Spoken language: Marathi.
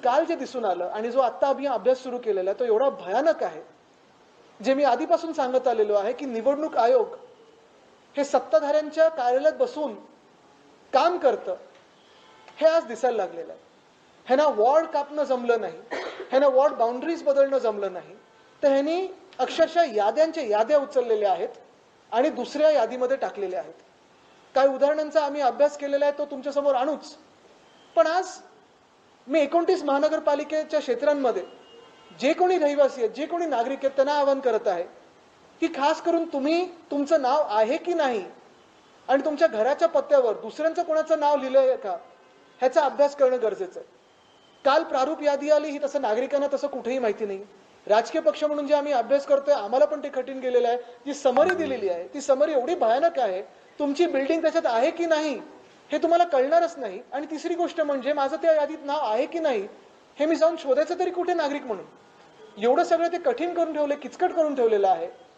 काल जे दिसून आलं आणि जो आत्ता आम्ही अभ्यास सुरू केलेला आहे तो एवढा भयानक आहे, जे मी आधीपासून सांगत आलेलो आहे की निवडणूक आयोग हे सत्ताधाऱ्यांच्या कार्यालयात बसून काम करतं, हे आज दिसायला लागलेलं आहे. ह्यांना वॉर्ड कापणं जमलं नाही, ह्यांना वॉर्ड बाउंड्रीज बदलणं जमलं नाही, तर ह्यांनी अक्षरशः याद्यांच्या याद्या उचललेल्या आहेत आणि दुसऱ्या यादीमध्ये टाकलेल्या आहेत. काही उदाहरणांचा आम्ही अभ्यास केलेला आहे, तो तुमच्यासमोर आणूच. पण आज मी 29 महानगरपालिकेच्या क्षेत्रांमध्ये जे कोणी रहिवासी आहेत, जे कोणी नागरिक आहेत, त्यांना आवाहन करत आहे की खास करून तुम्ही तुमचं नाव आहे की नाही आणि तुमच्या घराच्या पत्त्यावर दुसऱ्यांचं कोणाचं नाव लिहिलंय का ह्याचा अभ्यास करणं गरजेचं आहे. काल प्रारूप यादी आली, ही तसं नागरिकांना तसं कुठेही माहिती नाही. राजकीय पक्ष म्हणून जे आम्ही अभ्यास करतोय आम्हाला पण ते कठीण गेलेलं आहे. जी समरी दिलेली आहे ती समरी एवढी भयानक आहे, तुमची बिल्डिंग त्याच्यात आहे की नाही हे तुम्हाला कळणारच नाही. आणि तिसरी गोष्ट म्हणजे माझं त्या यादीत नाव आहे की नाही हे मी जाऊन शोधायचं तरी कुठे नागरिक म्हणून. एवढं सगळं ते कठीण करून ठेवले, किचकट करून ठेवलेलं आहे.